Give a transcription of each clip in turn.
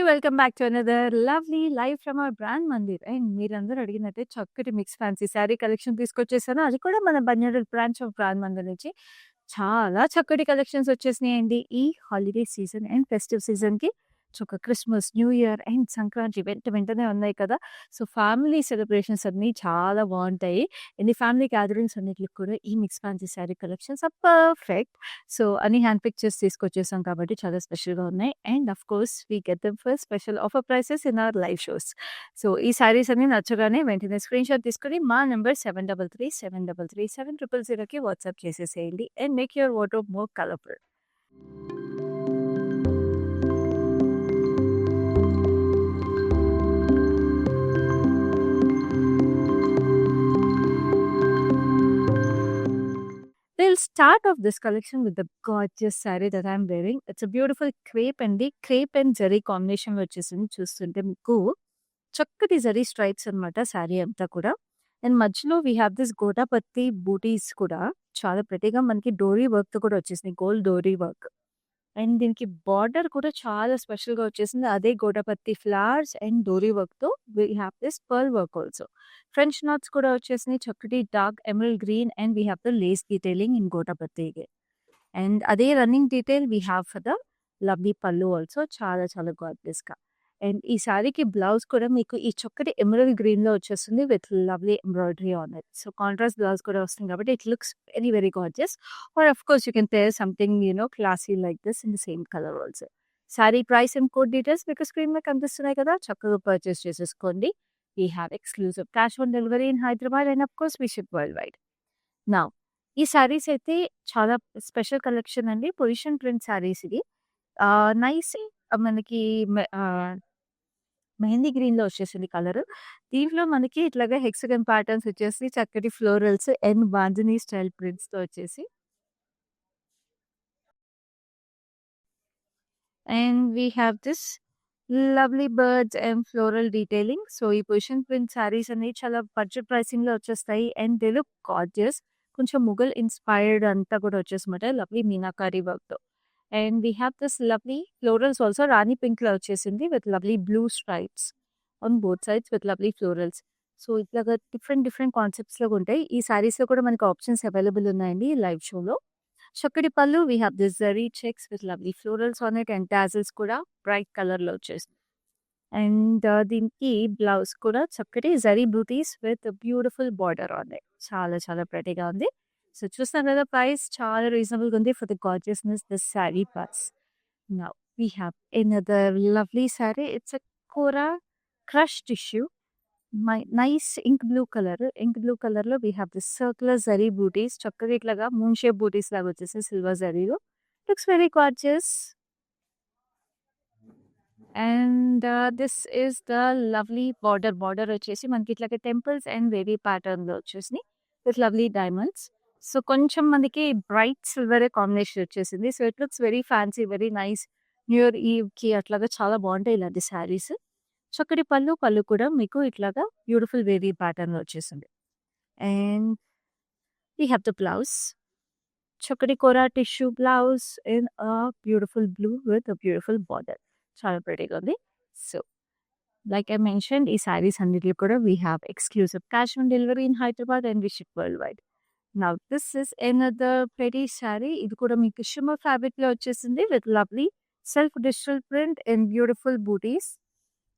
Welcome back to another lovely live from our brand Mandir. And మీరందరూ అడిగినట్టే చక్కటి mix fancy sari collection తీసుకొచ్చేసాను. అది కూడా మన Banjara branch of brand Mandir నుంచి. చాలా చక్కటి కలెక్షన్స్ వచ్చేసినాయండి ఈ హాలిడే సీజన్ అండ్ ఫెస్టివ్ సీజన్‌కి. ఒక Christmas, new year and Sankranti వెంటనే ఉన్నాయి కదా! సో, ఫ్యామిలీ సెలబ్రేషన్స్ అన్నీ చాలా బావుంటాయి. అండ్ ఈ ఫ్యామిలీ గ్యాదరింగ్స్ అన్నిట్లికి కూడా ఈ mix fancy sari collections are perfect. So, అన్ని హ్యాండ్ పిక్చర్స్ తీసుకొచ్చేసాం కాబట్టి చాలా స్పెషల్‌గా ఉన్నాయి. And of course we get them for special offer prices in our live shows. So, ఈ శారీస్ అన్నీ నచ్చగానే వెంటనే స్క్రీన్‌షాట్ తీసుకొని మా నంబర్ 7337337000కి వాట్సాప్ చేసేసేయండి. And make your wardrobe more colourful. We'll start off this collection with the gorgeous saree that I'm wearing. It's a beautiful crepe అండి. Crepe and zari కాంబినేషన్‌లో వచ్చేసింది. చూస్తుంటే మీకు చక్కటి జరీ స్ట్రైప్స్ అనమాట శారీ అంతా కూడా. అండ్ మధ్యలో వి హావ్ దిస్ గోటాపత్తి బూటీస్ కూడా చాలా ప్రెటీగా మనకి డోరీ వర్క్‌తో కూడా వచ్చేసినాయి. Gold dori work. అండ్ దీనికి బార్డర్ కూడా చాలా స్పెషల్‌గా వచ్చేసింది. అదే గోటాపత్తి ఫ్లవర్స్ అండ్ డోరీ వర్క్‌తో we have this pearl work also. French knots కూడా వచ్చేసినాయి. చక్కటి dark emerald green and we have the lace detailing in gotapatti again. And అదే running detail we have for the lovely pallu also. చాలా చాలా గార్జియస్‌గా. అండ్ ఈ శారీకి blouse కూడా మీకు ఈ చక్కటి ఎమరల్డ్ గ్రీన్‌లో వచ్చేస్తుంది with lovely embroidery on it. So, contrast blouse కూడా వస్తుంది కాబట్టి it looks very gorgeous. Or of course, you can pair something, classy like this in the same color also. Saree price and code details మీకు screen మీద కనిపిస్తున్నాయి కదా! చక్కగా purchase చేసేసుకోండి. We have exclusive cash on delivery in Hyderabad and of course we ship worldwide. Now, ఈ శారీస్ అయితే చాలా special collection అండి. పొజిషన్ ప్రింట్ శారీస్ ఇది. నైస్ మనకి మెహందీ గ్రీన్‌లో వచ్చేసింది కలర్. దీంట్లో మనకి ఇట్లాగా హెక్సాగన్ ప్యాటర్న్స్ వచ్చేసి చక్కటి ఫ్లోరల్స్ అండ్ బాందిని స్టైల్ ప్రింట్స్‌తో వచ్చేసి and we have this lovely birds and floral detailing. So, ఈ పొజిషన్ ప్రింట్ శారీస్ అనేవి చాలా బడ్జెట్ ప్రైసింగ్‌లో వచ్చేస్తాయి. And they look gorgeous. కొంచెం ముఘల్ ఇన్‌స్పైర్డ్ అంతా కూడా వచ్చేసమాట లవ్లీ మీనాకారి వర్క్‌తో. And we have this lovely florals also rani పింక్‌లో వచ్చేసింది with lovely blue stripes on both sides with lovely florals. So, ఇట్లాగా డిఫరెంట్ కాన్సెప్ట్స్‌లో ఉంటాయి. ఈ శారీస్‌లో కూడా మనకి ఆప్షన్స్ అవైలబుల్ ఉన్నాయండి లైవ్ షోలో. చక్కటి pallu we have this zari checks with lovely florals on it and tassels కూడా బ్రైట్ కలర్‌లో వచ్చేసింది. అండ్ దీనికి బ్లౌజ్ కూడా చక్కటి zari butis with beautiful border on it. చాలా చాలా ప్రెటీగా ఉంది. సో, చూస్తున్నారు కదా ప్రైస్ చాలా రీజనబుల్‌గా ఉంది ఫర్ ద గార్జియస్‌నెస్ దిస్ శారీ పాస్. Now we have another lovely sari. It's a kora crush tissue. Nice ink blue colour. Ink blue కలర్‌లో we have this circular zari butis. చక్కగా ఇట్లాగా మూన్ షేప్ బూటీస్ లాగా వచ్చేసాయి సిల్వర్ జరీలో. Looks very gorgeous. And this is the lovely border. Border వచ్చేసి మనకి ఇట్లాగా temples and wavy ప్యాటర్న్‌లో వచ్చేసినాయి విత్ లవ్లీ డైమండ్స్. సో, కొంచెం మనకి బ్రైట్ సిల్వరే కాంబినేషన్ వచ్చేసింది. So, it looks very fancy, very nice. New year ఈవ్‌కి అట్లాగా చాలా బాగుంటాయి ఇలాంటి శారీస్. చక్కటి పళ్ళు కూడా మీకు ఇట్లాగా బ్యూటిఫుల్ వేవీ ప్యాటర్న్‌లో వచ్చేసింది. And we have the blouse. చక్కటి kora tissue blouse in beautiful blue with beautiful border. చాలా ప్రెటీగా ఉంది. సో, లైక్ ఐ మెన్షన్డ్ ఈ శారీస్ అన్నిటిలో కూడా we have exclusive cash on delivery in Hyderabad and we ship world wide. Now this is another pretty sari. ఇది కూడా మీకు షిమ్మర్ ఫ్యాబ్రిక్‌లో వచ్చేసింది with lovely self digital print and beautiful butis.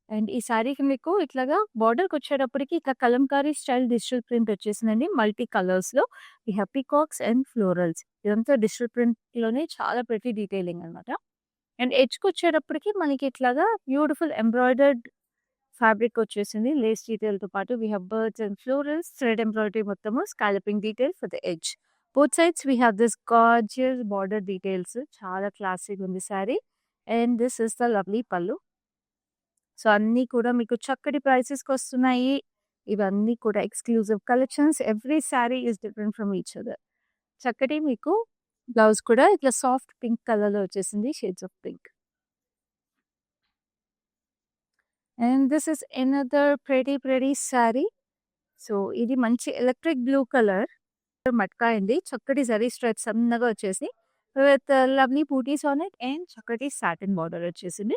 And ఈ శారీకి మీకు ఇట్లాగా బార్డర్‌కొచ్చేటప్పటికి ఇట్లా కలంకారీ స్టైల్ డిజిటల్ ప్రింట్ వచ్చేసిందండి. మల్టీ కలర్స్‌లో we have peacocks and florals. ఇదంతా డిజిటల్ ప్రింట్‌లోనే చాలా ప్రెటీ డీటెయిలింగ్ అనమాట. అండ్ ఎడ్జ్‌కొచ్చేటప్పటికి మనకి ఇట్లాగా బ్యూటిఫుల్ ఎంబ్రాయిడర్డ్ ఫ్యాబ్రిక్ వచ్చేసింది. లేస్ డీటెయిల్‌తో పాటు we have birds and florals, thread embroidery మొత్తము, scalloping detail for the edge. Both sides we have this gorgeous border details. చాలా క్లాసీగా ఉంది sari. And this is the lovely pallu. So, అన్నీ కూడా మీకు చక్కటి ప్రైసెస్‌కొస్తున్నాయి. ఇవన్నీ కూడా exclusive collections. Every sari is different from each other. చక్కటి మీకు బ్లౌజ్ కూడా ఇట్లా సాఫ్ట్ పింక్ కలర్‌లో వచ్చేసింది. Shades of pink. And this is another pretty sari. So, ఇది మంచి ఎలక్ట్రిక్ బ్లూ కలర్. మట్కా అండి. చక్కటి జరీ స్ట్రైప్స్ సన్నగా వచ్చేసి with lovely butis on it and చక్కటి సాటిన్ బార్డర్ వచ్చేసింది.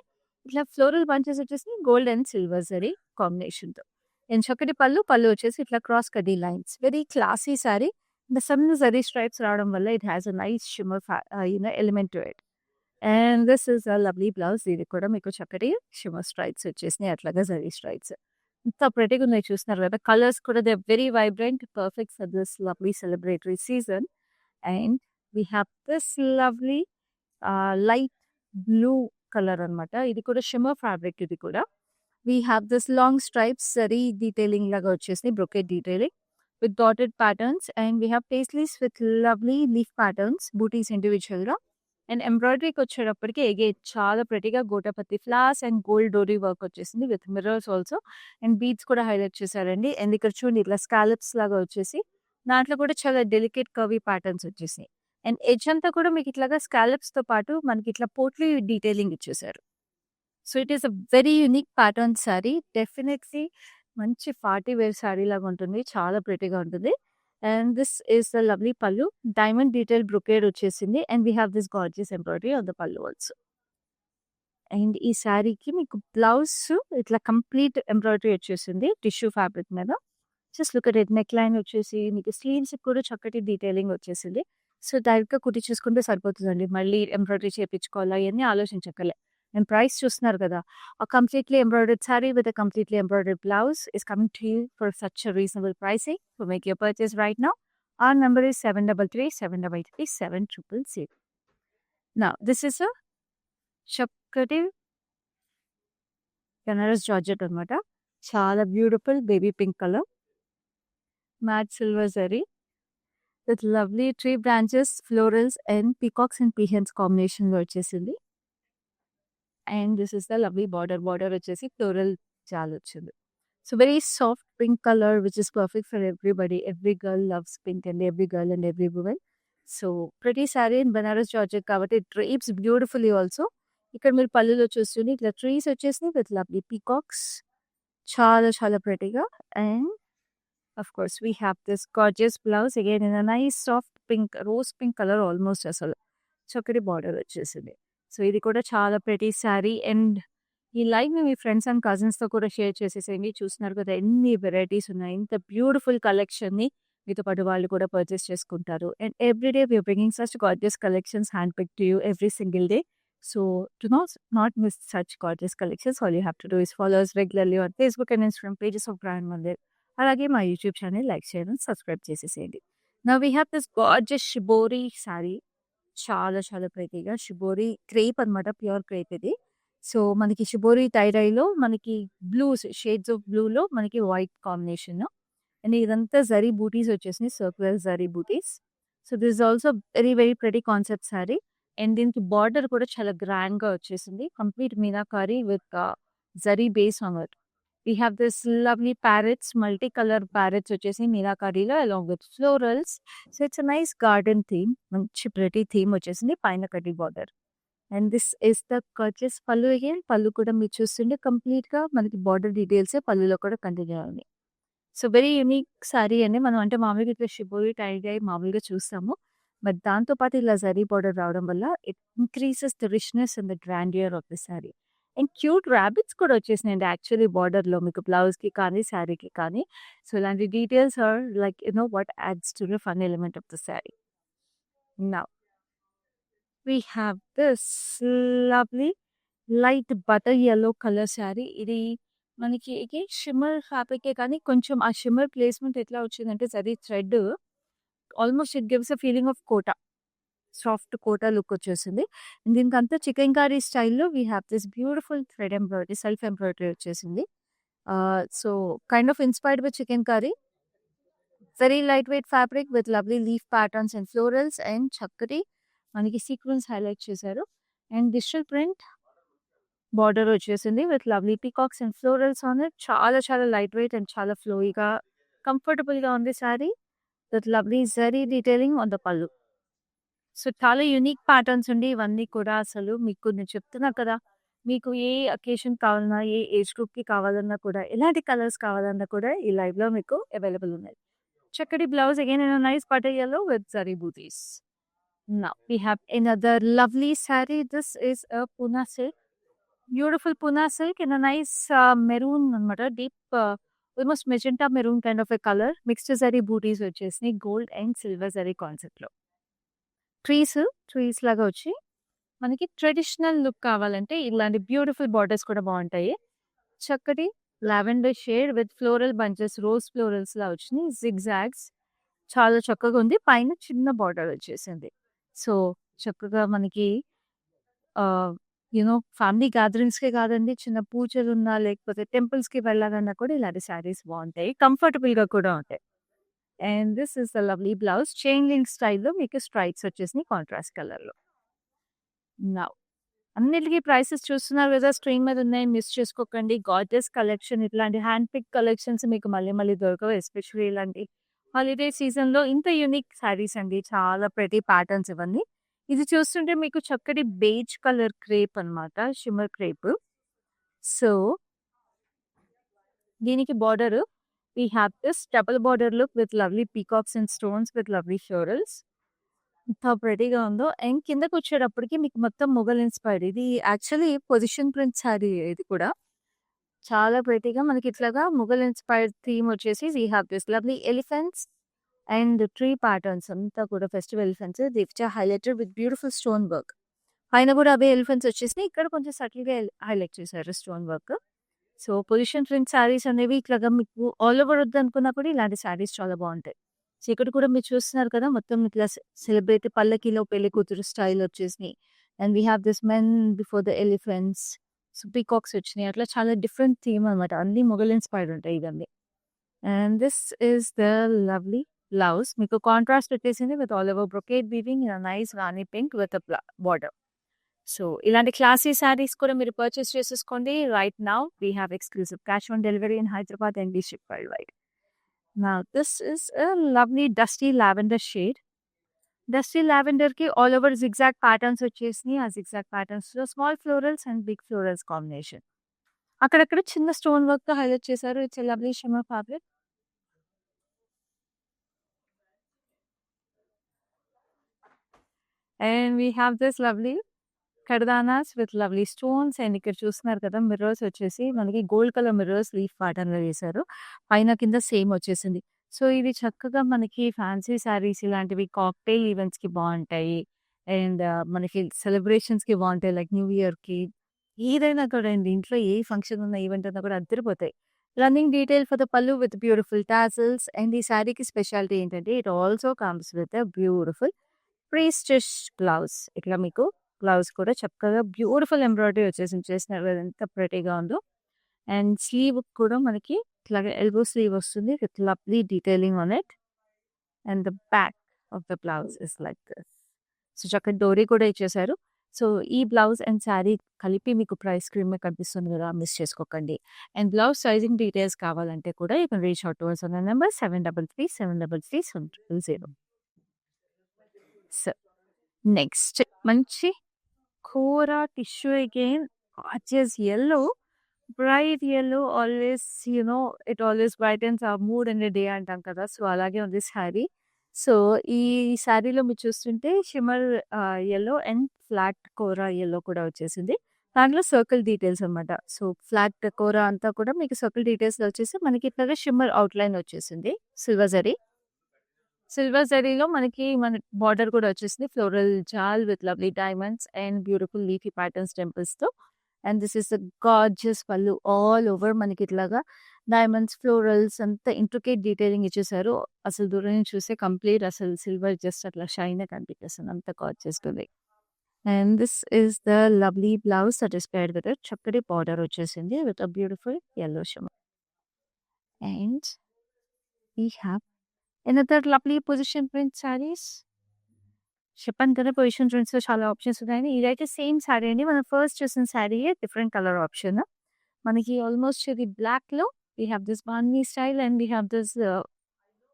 ఇట్లా ఫ్లోరల్ బంచెస్ వచ్చేసి గోల్డ్ అండ్ సిల్వర్ జరీ కాంబినేషన్‌తో. అండ్ చక్కటి పళ్ళు వచ్చేసి ఇట్లా క్రాస్ కడ్డీ lines. Very classy sari. The సన్న జరీ స్ట్రైప్స్ రావడం వల్ల it has a nice shimmer element to it. And this is a lovely blouse. ఇది కూడా మీకు చక్కటి షిమ్మర్ స్ట్రైప్స్ వచ్చేసినాయి. అట్లాగా జరీ స్ట్రైప్స్. ఎంత ప్రెటీగా ఉన్నాయి చూస్తున్నారు కదా! కలర్స్ కూడా they are very vibrant. Perfect for this lovely celebratory season. And we have this lovely light blue colour అనమాట. ఇది కూడా షిమ్మర్ ఫ్యాబ్రిక్ ఇది కూడా. We have this long stripes zari detailing లాగా వచ్చేసినాయి. Brocade detailing with dotted patterns and we have paisleys with lovely leaf patterns butis ఇండివిజువల్‌గా. And ఎంబ్రాయిడరీకి వచ్చేటప్పటికి అగైన్ చాలా ప్రెటీగా gotapatti flowers and gold dori work వచ్చేసింది with mirrors also. And beads కూడా హైలైట్ చేశారండి. అండ్ ఇక్కడ చూడండి ఇట్లా స్కాలప్స్ లాగా వచ్చేసి దాంట్లో కూడా చాలా డెలికేట్ కర్వీ ప్యాటర్న్స్ వచ్చేసినాయి. అండ్ ఎడ్జ్ అంతా కూడా మీకు ఇట్లాగా స్కాలప్స్‌తో పాటు మనకి ఇట్లా పోట్లీ డీటెయిలింగ్ ఇచ్చేసారు. So it is a very unique pattern sari. Definitely మంచి పార్టీ వేర్ సారీ లాగా ఉంటుంది. చాలా ప్రెటీగా ఉంటుంది. And this is the lovely pallu. Diamond detail brocade వచ్చేసింది. And we have this gorgeous embroidery on the pallu also. And ఈ సారీకి మీకు బ్లౌజ్ ఇట్లా కంప్లీట్ ఎంబ్రాయిడరీ వచ్చేసింది టిష్యూ ఫ్యాబ్రిక్ మీద. Just look at it. Neck line వచ్చేసి మీకు స్లీవ్స్‌కి కూడా చక్కటి డీటెయిలింగ్ వచ్చేసింది. సో డైరెక్ట్‌గా కుట్టించేసుకుంటే సరిపోతుందండి. మళ్ళీ ఎంబ్రాయిడరీ చేపించుకోవాలా ఇయన్నీ ఆలోచించక్కర్లే. అండ్ ప్రైస్ చూస్తున్నారు కదా! A completely embroidered saree with a completely embroidered blouse is coming to you for such a reasonable pricing. To make your purchase right now, our number is 7337337000. Now, this is a చక్కటి Banaras georgette అనమాట. చాలా beautiful baby pink colour. Matt silver zari with lovely tree branches, florals and peacocks and peahens కాంబినేషన్‌లో వచ్చేసింది. And this is the lovely border వచ్చేసి floral jaal వచ్చింది. So very soft pink colour which is perfect for everybody. Every girl loves pink and every girl and every women. So pretty sari in Banaras georgette కాబట్టి it drapes beautifully also. ఇక్కడ మీరు పళ్ళులో చూస్తుంటే ఇట్లా trees వచ్చేసినాయి with lovely peacocks. చాలా చాలా ప్రెటీగా. And of course we have this gorgeous blouse again in a nice soft pink, rose pink color almost అసలు. చక్కటి బార్డర్ వచ్చేసింది. సో ఇది కూడా చాలా ప్రెటీ సారీ. అండ్ ఈ లైవ్‌ని మీ ఫ్రెండ్స్ అండ్ కజిన్స్‌తో కూడా షేర్ చేసేసేయండి. చూస్తున్నారు కదా ఎన్ని వెరైటీస్ ఉన్నాయి. ఇంత బ్యూటిఫుల్ కలెక్షన్‌ని మీతో పాటు వాళ్ళు కూడా పర్చేస్ చేసుకుంటారు. And every day we are bringing such gorgeous collections hand picked to you every single day. So do not miss such gorgeous collections. All you have to do is follow us regularly on Facebook and Instagram pages of brand Mandir. అలాగే మా YouTube channel like చేయడం, subscribe చేసేసేయండి. Now we have this gorgeous shibori sari. చాలా చాలా ప్రెటీగా shibori crepe అనమాట. Pure crepe ఇది. సో మనకి షిబోరి టై-డైలో మనకి బ్లూస్ షేడ్స్ ఆఫ్ బ్లూలో మనకి వైట్ కాంబినేషన్. అండ్ ఇదంతా జరీ బూటీస్ వచ్చేసినాయి. Circular zari butis. So this is also very very pretty concept sari. And దీనికి బార్డర్ కూడా చాలా గ్రాండ్‌గా వచ్చేసింది. Complete meenakari with zari base on it. We have this lovely parrots, multi-color parrots వచ్చేసి మీనాకారిలో along with florals. So it's a nice garden theme. మంచి pretty theme వచ్చేసింది. పైన కడ్డీ border. And this is the gorgeous pallu again. పల్లు కూడా మీరు చూస్తుంటే కంప్లీట్‌గా మనకి బార్డర్ డీటెయిల్సే పల్లులో కూడా కంటిన్యూ అవునాయి. సో వెరీ యూనిక్ సారీ అండి. మనం అంటే మామూలుగా ఇట్లా షిబోరి టై-డై మామూలుగా చూస్తాము. బట్ దాంతో పాటు ఇలా జరీ బార్డర్ రావడం వల్ల it increases the richness and the grandeur of the sorry. And cute rabbits కూడా వచ్చేసినాయండి యాక్చువల్లీ బార్డర్‌లో మీకు బ్లౌజ్‌కి కానీ, సారీకి కానీ. సో ఇలాంటి details are like what adds to the fun element of the sari. Now we have this lovely light butter yellow colour sari. ఇది మనకి అగైన్ షిమ్మర్ ఫ్యాబ్రికే కానీ కొంచెం ఆ షిమ్మర్ ప్లేస్‌మెంట్ ఎట్లా వచ్చిందంటే zari thread almost it gives a feeling of kota. Soft kota look వచ్చేసింది. దీనికంతా చికెన్‌కారీ స్టైల్‌లో we have this beautiful thread embroidery, self embroidery వచ్చేసింది. So kind of inspired with chikankari. Very light weight fabric with lovely leaf patterns and florals and చక్కటి మనకి sequence highlight చేశారు. And digital print border వచ్చేసింది with lovely peacocks and florals on it. చాలా చాలా light weight and చాలా ఫ్లోయిగా, కంఫర్టబుల్‌గా ఉంది sorry with lovely zari detailing on the పల్లు. సో చాలా యూనిక్ ప్యాటర్న్స్ అండి ఇవన్నీ కూడా. అసలు మీకు నేను చెప్తున్నా కదా! మీకు ఏ అకేషన్ కావాలన్నా, ఏ ఏజ్ గ్రూప్‌కి కావాలన్నా కూడా, ఎలాంటి కలర్స్ కావాలన్నా కూడా ఈ లైవ్‌లో మీకు అవైలబుల్ ఉన్నాయి. చక్కటి blouse again in a nice butter yellow with zari butis. Now we have another lovely sari. This is a Poona silk beautiful Poona silk in nice maroon అనమాట. Deep almost magenta maroon kind of a colour. Mixed zari butis వచ్చేసినాయి. Gold and silver zari కాన్సెప్ట్‌లో. Trees, trees లాగా వచ్చి మనకి traditional look కావాలంటే ఇలాంటి beautiful borders కూడా బావుంటాయి. చక్కటి lavender shade with floral bunches, rose ఫ్లోరల్స్‌లా వచ్చినాయి. జిగ్‌జాగ్స్ చాలా చక్కగా ఉంది. పైన చిన్న బార్డర్ వచ్చేసింది. సో, చక్కగా మనకి ఆహ్, ఫ్యామిలీ గ్యాదరింగ్స్‌కే కాదండి, చిన్న పూజలున్నా లేకపోతే టెంపుల్స్‌కి వెళ్ళాలన్నా కూడా ఇలాంటి శారీస్ బావుంటాయి. కంఫర్టబుల్‌గా కూడా ఉంటాయి. And this is the lovely blouse. Chain link స్టైల్‌లో మీకు స్ట్రైప్స్ వచ్చేసినాయి కాంట్రాస్ట్ కలర్‌లో. నౌ అన్నిటికి ప్రైసెస్ చూస్తున్నారు కదా! స్క్రీన్ మీద ఉన్నాయి. మిస్ చేసుకోకండి. గార్జియస్ కలెక్షన్, ఇట్లాంటి హ్యాండ్ పిక్ కలెక్షన్స్ మీకు మళ్ళీ మళ్ళీ దొరకవు. ఎస్పెషల్లీ ఇలాంటి హాలిడే సీజన్‌లో ఇంత యూనిక్ శారీస్ అండి. చాలా ప్రెటీ ప్యాటర్న్స్ ఇవన్నీ. ఇది చూస్తుంటే మీకు చక్కటి బేజ్ కలర్ క్రేప్ అనమాట. Shimmer crepe. సో, దీనికి border we have this double border look with lovely peacocks and stones with lovely florals. ఎంత ప్రెటీగా ఉందో. అండ్ కిందకొచ్చేటప్పటికి మీకు మొత్తం మొఘల్ ఇన్‌స్పైర్డ్. ఇది యాక్చువల్లీ పొజిషన్ ప్రింట్ శారీ ఇది కూడా. చాలా ప్రెటీగా మనకి ఇట్లాగా మొఘల్ ఇన్‌స్పైర్డ్ థీమ్ వచ్చేసి we have this lovely elephants and tree patterns అంతా కూడా festival elephants. The which are highlighted with beautiful stone work. పైన కూడా అవే ఎలిఫెంట్స్ వచ్చేసినాయి. ఇక్కడ కొంచెం సటిల్‌గా హైలైట్ చేశారు stone work. So, position print saris అనేవి ఇట్లాగా మీకు ఆల్ ఓవర్ వద్దనుకున్నా కూడా ఇలాంటి శారీస్ చాలా బావుంటాయి. సో, ఇక్కడ కూడా మీరు చూస్తున్నారు కదా! మొత్తం ఇట్లా సెలబ్రేట్ పల్లకిలో పెళ్లి కూతురు స్టైల్ వచ్చేసినాయి. And we have this men before the elephants. So, peacocks వచ్చినాయి. అట్లా చాలా డిఫరెంట్ థీమ్ అనమాట. అన్నీ మొఘల్ ఇన్‌స్పైర్డ్ ఉంటాయి ఇవన్నీ. And this is the lovely blouse. మీకు కాంట్రాస్ట్ వచ్చేసింది with all over brocade weaving in nice rani pink with border. So, ఇలాంటి క్లాసీ శారీస్ కూడా మీరు పర్చేస్ చేసేసుకోండి. Right now we have exclusive cash on delivery in Hyderabad and we ship world wide. Now this is a lovely dusty lavender shade. Dusty లావెండర్‌కి all over zigzag patterns వచ్చేసినాయి. ఆ zigzag ప్యాటర్న్స్‌లో small florals and big florals combination. అక్కడక్కడ చిన్న stone వర్క్‌తో highlight చేశారు. It's a lovely shimmer fabric. And we have this lovely కర్దానాస్ with lovely stones. And ఇక్కడ చూస్తున్నారు కదా! మిర్రర్స్ వచ్చేసి మనకి గోల్డ్ కలర్ మిర్రర్స్ లీఫ్ ప్యాటర్న్‌లో వేశారు. పైన కింద సేమ్ వచ్చేసింది. సో, ఇది చక్కగా మనకి ఫ్యాన్సీ శారీస్ ఇలాంటివి కాక్టెయిల్ ఈవెంట్స్‌కి బావుంటాయి. అండ్ మనకి సెలబ్రేషన్స్‌కి బావుంటాయి. లైక్ న్యూ ఇయర్‌కి ఏదైనా కూడా అండి. ఇంట్లో ఏ ఫంక్షన్ ఉన్న, ఈవెంట్ ఉన్నా కూడా అద్దరిపోతాయి. రన్నింగ్ డీటెయిల్ ఫర్ ద పల్లు విత్ బ్యూటిఫుల్ టాసిల్స్. అండ్ ఈ శారీకి స్పెషాలిటీ ఏంటంటే it also comes with a beautiful pre stitch blouse. ఇక్కడ మీకు బ్లౌజ్ కూడా చక్కగా బ్యూటిఫుల్ ఎంబ్రాయిడరీ వచ్చేసింది. చేసినారు కదా! ఎంత ప్రెటీగా ఉందో. అండ్ స్లీవ్ కూడా మనకి ఇట్లాగా ఎల్బో స్లీవ్ వస్తుంది with lovely detailing on it. And the back of the blouse is like this. So, చక్కటి డోరీ కూడా ఇచ్చేశారు. సో, ఈ బ్లౌజ్ అండ్ శారీ కలిపి మీకు ప్రైస్ స్క్రీన్ మీద కనిపిస్తుంది కదా! మిస్ చేసుకోకండి. అండ్ బ్లౌజ్ సైజింగ్ డీటెయిల్స్ కావాలంటే కూడా you can reach out to us on the number 733733 so, next మంచి కూర tissue again gorgeous yellow. Bright yellow always it always brightens our mood in a day అంటాం కదా! So, అలాగే ఉంది sari. So, ఈ శారీలో మీరు చూస్తుంటే shimmer yellow and flat kora yellow కూడా వచ్చేసింది. దాంట్లో సర్కిల్ డీటెయిల్స్ అనమాట. సో, ఫ్లాట్ కోరా అంతా కూడా మీకు సర్కిల్ డీటెయిల్స్‌లో వచ్చేసి మనకి ఇట్లాగా షిమ్మర్ అవుట్‌లైన్ వచ్చేసింది. సిల్వర్ జరీ. సిల్వర్ జరీలో మనకి బార్డర్ కూడా వచ్చేసింది. Floral jaal with lovely diamonds and beautiful leafy patterns టెంపుల్స్‌తో. And this is the gorgeous pallu. All over మనకి ఇట్లాగా డైమండ్స్, ఫ్లోరల్స్ అంతా ఇంట్రికేట్ డీటెయిలింగ్ ఇచ్చేసారు. అసలు దూరం నుంచి చూస్తే కంప్లీట్ అసలు సిల్వర్ జస్ట్ అట్లా షైన్‌గా కనిపించేస్తుంది. అంత గార్జియస్ ఉంది. And this is the lovely blouse that is paired with చక్కటి బార్డర్ వచ్చేసింది with a beautiful yellow shimmer. And we have another lovely position print saris. చెప్పాను కదా! పొజిషన్ ప్రింట్స్‌లో చాలా ఆప్షన్స్ ఉన్నాయని. ఇదైతే సేమ్ శారీ అండి. మనం ఫస్ట్ చూసిన శారీయే డిఫరెంట్ కలర్ ఆప్షన్. మనకి ఆల్మోస్ట్ ఇది బ్లాక్‌లో we have this bandhani style and we have this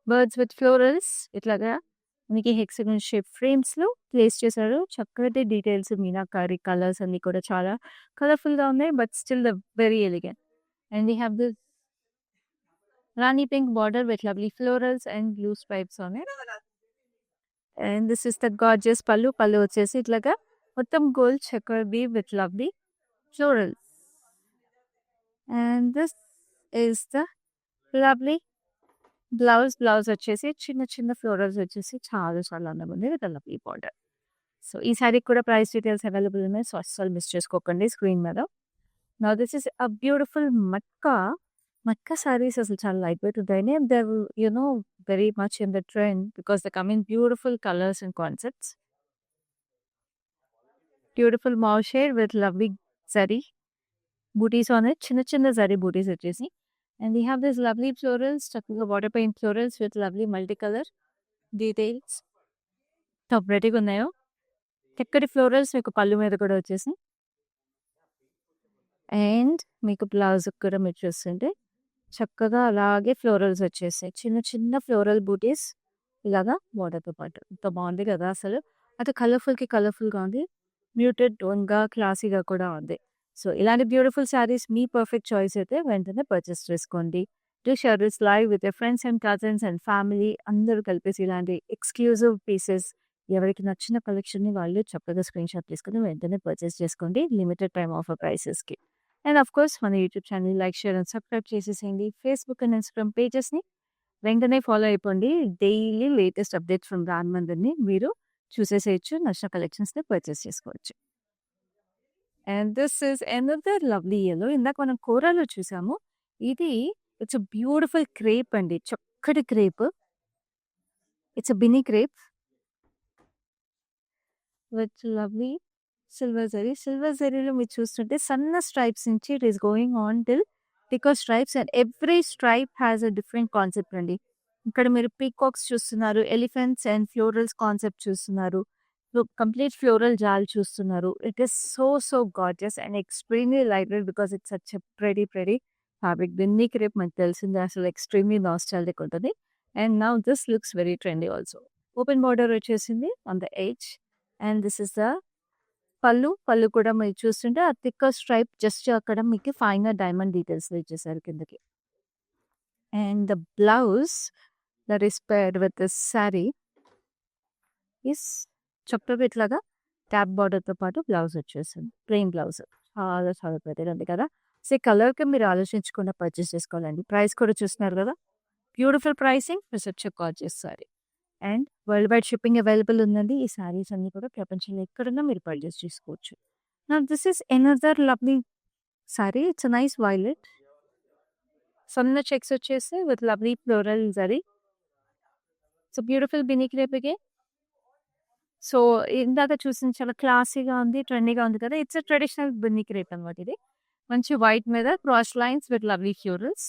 birds with florals ఇట్లాగా మనకి హెక్సాగన్ షేప్ ఫ్రేమ్స్‌లో ప్లేస్ చేశారు. చక్కటి డీటెయిల్స్ మీనాకారి కలర్స్ అన్నీ కూడా చాలా కలర్‌ఫుల్‌గా ఉన్నాయి. But still the very elegant. And we have this rani pink border with lovely florals and blue stripes on it. And this is the gorgeous pallu. Pallu వచ్చేసి ఇట్లాగా మొత్తం gold checker weave with lovely florals. And this is the lovely blouse వచ్చేసి చిన్న చిన్న florals వచ్చేసి చాలా చాలా అందంగా ఉంది విత్ లవ్లీ బార్డర్. సో ఈ శారీకి కూడా ప్రైస్ డీటెయిల్స్ అవైలబుల్ ఉన్నాయి. సో అస్సలు మిస్ చేసుకోకండి స్క్రీన్ మీద. Now this is a beautiful matka. Matka saris అసలు చాలా లైట్ వెయిట్ ఉంటాయి. They very much in the trend because they come in beautiful colours and concepts. Beautiful mauve shade with lovely zari butis on it. చిన్న చిన్న జరీ బూటీస్ వచ్చేసి. And we have this lovely florals, చక్కగా water paint florals with lovely multi colour details. Top రెడీగా ఉన్నాయో చక్కటి florals మీకు పళ్ళు మీద కూడా వచ్చేసి. అండ్ మీకు బ్లౌజ్ కూడా మీరు చూస్తుంటే చక్కగా అలాగే ఫ్లోరల్స్ వచ్చేసాయి. చిన్న చిన్న ఫ్లోరల్ బూటీస్ ఇలాగా బార్డర్తో పాటు. ఇంత బాగుంది కదా అసలు. అది కలర్ఫుల్కి కలర్ఫుల్గా ఉంది. మ్యూటెడ్ టోన్గా క్లాసీగా కూడా ఉంది. సో ఇలాంటి బ్యూటిఫుల్ శారీస్ మీ పర్ఫెక్ట్ చాయిస్ అయితే వెంటనే పర్చేస్ చేసుకోండి. Do share this live with your friends and cousins and family అందరూ కలిపేసి ఇలాంటి ఎక్స్క్లూజివ్ పీసెస్ ఎవరికి నచ్చిన కలెక్షన్ని వాళ్ళు చక్కగా స్క్రీన్ షాట్ తీసుకుని వెంటనే పర్చేస్ చేసుకోండి లిమిటెడ్ టైమ్ ఆఫర్ ప్రైసెస్కి. అండ్ ఆఫ్ కోర్స్ మన YouTube channel like, share and subscribe చేసేసేయండి. ఫేస్బుక్ అండ్ ఇన్స్టాగ్రామ్ పేజెస్ని వెంటనే ఫాలో అయిపోండి. డైలీ లేటెస్ట్ అప్డేట్స్ ఫ్రమ్ రాన్మందిర్ని మీరు చూసేసేయచ్చు. నచ్చిన కలెక్షన్స్ని పర్చేస్ చేసుకోవచ్చు. And this is another lovely yellow. ఇందాక మనం కోరాలో చూసాము. ఇది ఇట్స్ బ్యూటిఫుల్ క్రేప్ అండి. చక్కటి crepe. It's Binny crepe with lovely silver zari. Silver జరీలో మీరు చూస్తుంటే సన్న స్ట్రైప్స్ నుంచి it is going on till picot stripes. And every stripe has a different concept అండి. ఇక్కడ మీరు పీకాక్స్ చూస్తున్నారు, ఎలిఫెంట్స్ అండ్ ఫ్లోరల్స్ కాన్సెప్ట్ చూస్తున్నారు, కంప్లీట్ ఫ్లోరల్ జాల్ చూస్తున్నారు. It is so gorgeous and extremely light weight because it's such a pretty fabric. దీనికి రేపు మనకు తెలిసిందే అసలు ఎక్స్ట్రీమ్లీ నాస్టాల్జిక్ ఉంటుంది. And now this looks very trendy also. Open border వచ్చేసింది on the edge. And this is the pallu కూడా మీరు చూస్తుంటే ఆ థిక్ స్ట్రైప్ జస్ట్ అక్కడ మీకు ఫైనల్ డైమండ్ డీటెయిల్స్ ఇచ్చేసారు కిందకి. And the blouse that is paired with this sari is చక్కగా ఇట్లాగా ట్యాప్ బార్డర్తో పాటు బ్లౌజ్ వచ్చేసింది. ప్లెయిన్ బ్లౌజ్ చాలా చాలా పెద్దగా ఉంది కదా. సో కలర్కి మీరు ఆలోచించకుండా పర్చేస్ చేసుకోవాలండి. ప్రైస్ కూడా చూస్తున్నారు కదా, beautiful pricing such gorgeous sorry. And world wide shipping available ఉందండి. ఈ శారీస్ అన్ని కూడా ప్రపంచంలో ఎక్కడున్నా మీరు పర్చేస్ చేసుకోవచ్చు. Now this is another lovely sari. It's nice violet. సన్న చెక్స్ వచ్చేసి with lovely floral zari. So beautiful Binny crepe again. So ఇందాక చూసిన చాలా క్లాసీగా ఉంది, ట్రెండీగా ఉంది కదా. It's a traditional Binny crepe అనమాట ఇది. మంచి వైట్ మీద cross lines with lovely florals.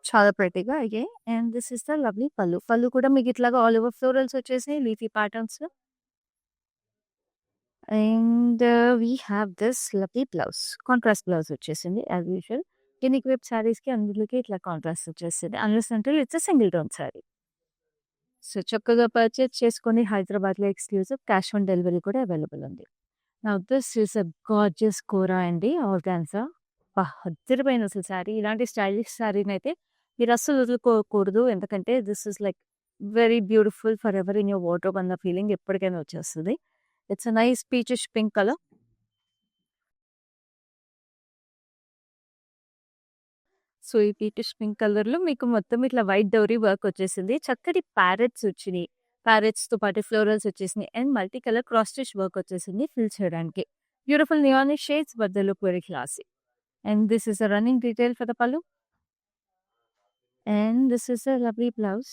చాలా ప్రెటీగా అగే. And this is the lovely pallu కూడా మీకు ఇట్లాగా ఆల్ ఓవర్ ఫ్లోరల్స్ వచ్చేసి leafy patterns. And we have this lovely blouse. Contrast blouse వచ్చేసింది యాజ్ యూజువల్. గిన్ని క్రేప్ శారీస్కి అందులోకి ఇట్లా కాంట్రాస్ట్ వచ్చేసింది. అన్లెస్ అంటే it's a single tone sari. So చక్కగా పర్చేస్ చేసుకొని హైదరాబాద్లో ఎక్స్క్లూజివ్ క్యాష్ ఆన్ డెలివరీ కూడా అవైలబుల్ ఉంది. Now this is a gorgeous kora అండి, ఆర్గాన్జా. అదిరిపోయిన అసలు శారీ. ఇలాంటి స్టైలిష్ శారీని అయితే మీరు అస్సలు వదులుకోకూడదు. ఎందుకంటే this is like very beautiful for ever in your wardrobe అన్న ఫీలింగ్ ఎప్పటికైనా వచ్చేస్తుంది. It's a nice peachish pink colour. So ఈ పీచిష్ పింక్ కలర్లో మీకు మొత్తం ఇట్లా వైట్ డౌరీ వర్క్ వచ్చేసింది. చక్కటి ప్యారెట్స్ వచ్చినాయి. ప్యారెట్స్తో పాటు ఫ్లోరల్స్ వచ్చేసినాయి. And multi colour cross stitch work వచ్చేసింది ఫిల్ చేయడానికి. Beautiful neonish shades but they look very classy. And this is a running detail for the pallu. And this is a lovely blouse.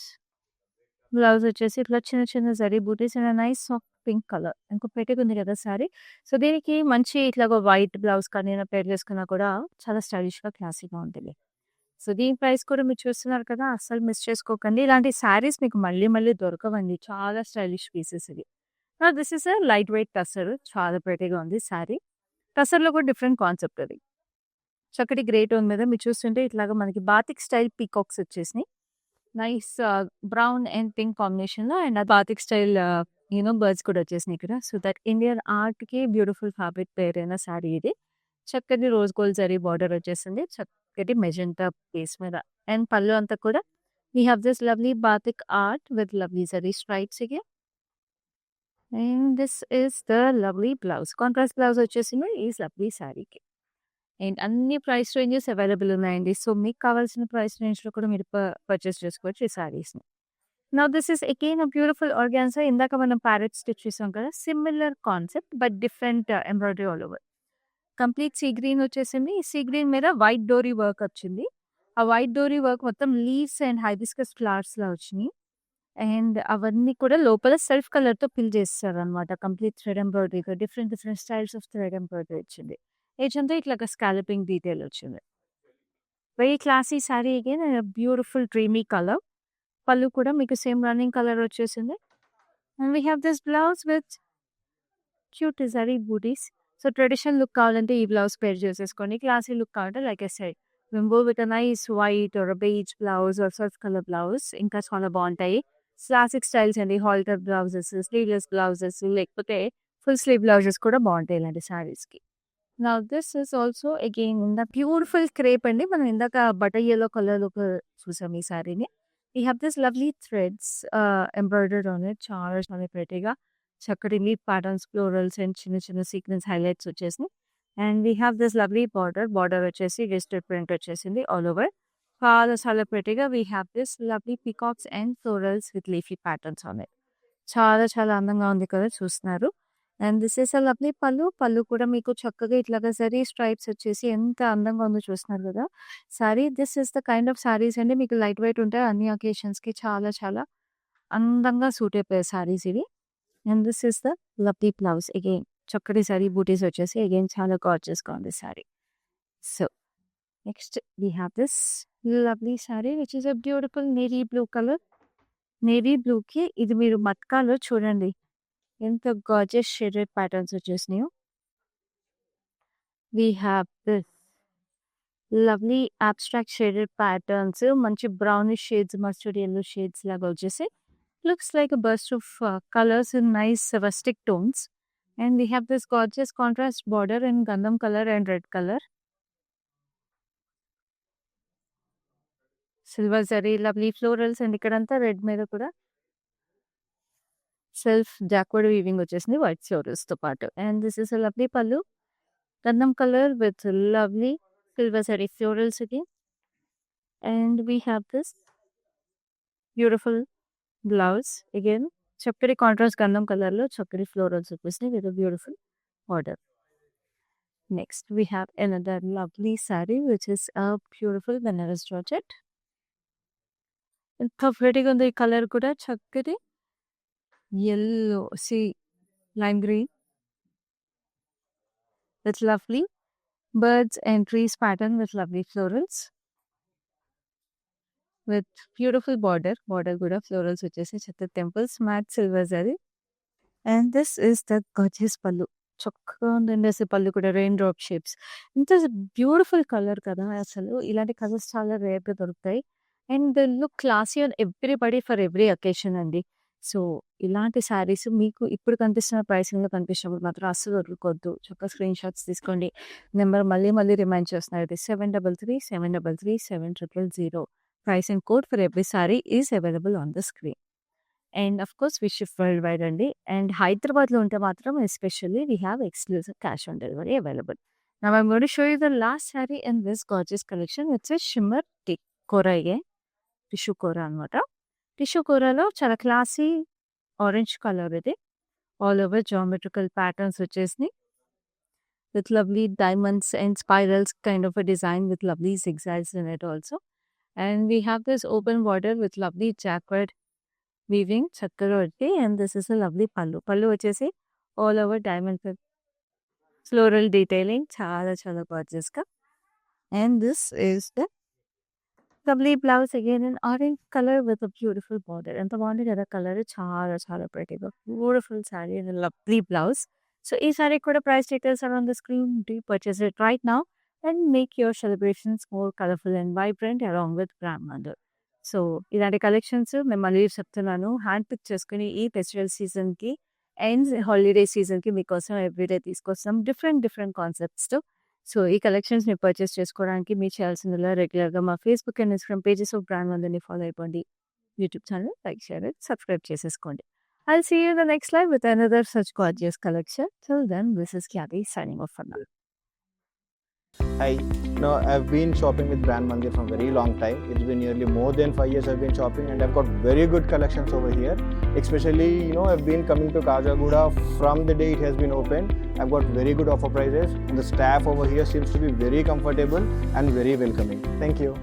Blouse వచ్చేసి ఇట్లా చిన్న చిన్న zari butis and nice soft pink colour. ఇంకో పెట్టిగా ఉంది కదా సారీ. సో దీనికి మంచి ఇట్లా వైట్ బ్లౌజ్ కానీ పేర్ చేసుకున్నా కూడా చాలా స్టైలిష్గా క్లాసీగా ఉంటుంది. సో దీని ప్రైస్ కూడా మీరు చూస్తున్నారు కదా, అస్సలు మిస్ చేసుకోకండి. ఇలాంటి శారీస్ మీకు మళ్ళీ మళ్ళీ దొరకవండి. చాలా స్టైలిష్ పీసెస్ ఇది. This is a light weight tussar. చాలా ప్రెటీగా ఉంది శారీ. టసర్లో కూడా డిఫరెంట్ కాన్సెప్ట్ అది. చక్కటి గ్రే టోన్ మీద మీరు చూస్తుంటే ఇట్లాగా మనకి బాతిక్ స్టైల్ పీకాక్స్ వచ్చేసినాయి. నైస్ బ్రౌన్ అండ్ పింక్ కాంబినేషన్లో. అండ్ బాతిక్ స్టైల్ బర్డ్స్ కూడా వచ్చేసినాయి ఇక్కడ. సో దట్ ఇండియన్ ఆర్ట్కి బ్యూటిఫుల్ ఫ్యాబ్రిక్ పేర్ అయిన శారీ ఇది. చక్కటి రోజ్ గోల్డ్ జరీ బార్డర్ వచ్చేసింది. చక్కటి మెజెంటా బేస్ మీద. అండ్ పళ్ళు అంతా కూడా we have this lovely batik art with lovely zari stripes again. And this is the lovely blouse. Contrast blouse వచ్చేసింది ఈ లవ్లీ శారీకి. అండ్ అన్ని ప్రైస్ రేంజెస్ అవైలబుల్ ఉన్నాయండి. సో, మీకు కావాల్సిన ప్రైస్ రేంజ్‌లో కూడా మీరు పర్చేస్ చేసుకోవచ్చు ఈ శారీస్‌ని. Now this is again a beautiful organza. ఇందాక మనం ప్యారెట్ స్టిచ్ చూసాం కదా! Similar concept but different embroidery all over. Complete sea green వచ్చేసింది. ఈ సీ గ్రీన్ మీద వైట్ డోరీ వర్క్ వచ్చింది. ఆ వైట్ డోరీ వర్క్ మొత్తం లీవ్స్ అండ్ హైబిస్కస్ ఫ్లవర్స్‌లా వచ్చినియి. అండ్ అవన్నీ కూడా లోపల సెల్ఫ్ కలర్‌తో ఫిల్ చేసేసారనమాట. కంప్లీట్ థ్రెడ్ ఎంబ్రాయిడరీగా different different styles of thread embroidery వచ్చింది. ఎడ్జ్ అంతా ఇట్లాగా స్కాలపింగ్ డీటెయిల్ వచ్చింది. Very classy sari again beautiful dreamy colour. Pallu కూడా మీకు సేమ్ రన్నింగ్ కలర్ వచ్చేసింది. And we have this blouse with cute zari butis. So, traditional look కావాలంటే ఈ బ్లౌజ్ పేర్ చేసేసుకోండి. క్లాసీ లుక్ కావాలంటే like I said will go with a nice white or beige blouse or surf colour blouse ఇంకా చాలా బావుంటాయి. Classic styles అండి. Halter blouses, sleeveless blouses లేకపోతే full sleeve blouses కూడా బావుంటాయి ఇలాంటి శారీస్‌కి. Now this is also again in the beautiful crepe అండి. మనం ఇందాక బటర్ యెల్లో కలర్‌లో చూసాం ఈ శారీని. We have this lovely threads embroidered on it. చాలా చాలా ప్రెట్టీగా చక్కటి లీఫ్ ప్యాటర్న్స్, ఫ్లోరల్స్ అండ్ చిన్న చిన్న సీక్వెన్స్ హైలైట్స్ వచ్చేసినాయి. And we have this lovely border వచ్చేసి డిజిటల్ ప్రింట్ వచ్చేసింది ఆల్ ఓవర్. చాలా చాలా ప్రెట్టీగా we have this lovely peacocks and florals with leafy patterns on it. చాలా చాలా అందంగా ఉంది కదా చూస్తున్నారు. And this is a lovely pallu. Pallu కూడా మీకు చక్కగా ఇట్లాగా జరీ స్ట్రైప్స్ వచ్చేసి ఎంత అందంగా ఉందో చూస్తున్నారు కదా! Sorry this is the kind of saris అండి. మీకు లైట్ వెయిట్ ఉంటాయి. అన్ని అకేషన్స్‌కి చాలా చాలా అందంగా సూట్ అయిపోయే సారీస్ ఇవి. And this is the lovely blouse again చక్కటి జరీ బూటీస్ వచ్చేసి అగైన్ చాలా గార్జియస్‌గా ఉంది sari. So, next we have this lovely sari which is a beautiful navy blue colour. Navy బ్లూకి ఇది మీరు మట్కాలో చూడండి ఎంత గార్జియస్ షేడెడ్ ప్యాటర్న్స్ వచ్చేసినాయో. We have this lovely abstract shaded patterns మంచి brownish shades, mustard yellow shades లాగా వచ్చేసి looks like a burst of colours in nice rustic tones. And we have this gorgeous contrast border in gandham colour and red colour. Silver zari lovely florals and ఇక్కడంతా red మీద కూడా self jacquard weaving వచ్చేసింది white ఫ్లోరల్స్‌తో పాటు. And this is a lovely pallu. Gandham colour with lovely silver zari florals again. And we have this beautiful blouse again. Chakri contrast gandham color lo chakri florals with a beautiful border. Next we have another lovely saree which is a beautiful Banaras georgette. ఎంత prettyగా ఉంది ఈ colour కూడా చక్కటి yellow see lime green. That's lovely birds and trees pattern with lovely florals. With beautiful border కూడా florals వచ్చేసి చెత్త temples matt silver zari. And this is the gorgeous pallu. చక్కగా ఉందండి అసలు పళ్ళు కూడా రెయిన్ డ్రాప్ షేప్స్. ఇంత బ్యూటిఫుల్ కలర్ కదా! అసలు ఇలాంటి కలర్స్ చాలా రేర్‌గా దొరుకుతాయి. And they look classy on everybody for every occasion అండి. సో, ఇలాంటి శారీస్ మీకు ఇప్పుడు కనిపిస్తున్న ప్రైసింగ్‌లో కనిపించినప్పుడు మాత్రం అస్సలు వదులుకోవద్దు. చక్కగా స్క్రీన్ షాట్స్ తీసుకోండి. నెంబర్ మళ్ళీ మళ్ళీ రిమైండ్ చేస్తున్నారు. ఇది 7337337000. Price and code for every saree is available on the screen. And of course, we ship worldwide అండి. అండ్ హైదరాబాద్‌లో ఉంటే మాత్రం especially we have exclusive cash on delivery available. Now I'm going to show you the last saree in this gorgeous collection. It's a shimmer kora again. Tissue kora అనమాట. Tissue కోరాలో చాలా classy orange colour ఇది. All over geometrical patterns వచ్చేసినాయి. With lovely diamonds and spirals kind of a design with lovely zigzags in it also. And we have this open border with lovely jacquard weaving చక్కగా వచ్చి and this is a lovely పళ్ళు. పళ్ళు వచ్చేసి all over diamond with floral detailing చాలా చాలా gorgeousగా. And this is the lovely blouse again in orange color with a beautiful border. ఎంత బాగుంది కదా కలర్ చాలా చాలా prettyగా beautiful saree and a lovely blouse. So ఈ saree కూడా price details are on the screen. Do purchase it right now and make your celebrations more colorful and vibrant along with grandmother. So ఇలాంటి collections మేము మళ్ళీ చెప్తున్నాను hand pick చేసుకుని ఈ festival సీజన్కి and holiday సీజన్కి మీకోసం ఎవ్రీడే తీసుకొస్తాం డిఫరెంట్ కాన్సెప్ట్స్తో. సో ఈ కలెక్షన్స్ మీరు పర్చేస్ చేసుకోవడానికి మీరు చేయాల్సిందిలా రెగ్యులర్గా మా Facebook and Instagram pages of brand అందరినీ ఫాలో అయిపోండి. YouTube channel like share subscribe చేసేసుకోండి. I'll see you in the next live with another such gorgeous collection. Till then, this is Kathy signing off for now. Hi. No, I've been shopping with Brand Mandir from very long time. It's been nearly more than 5 years I've been shopping, and I've got very good collections over here. Especially, I've been coming to Kajagoda from the day it has been opened. I've got very good offer prices, and the staff over here seems to be very comfortable and very welcoming. Thank you.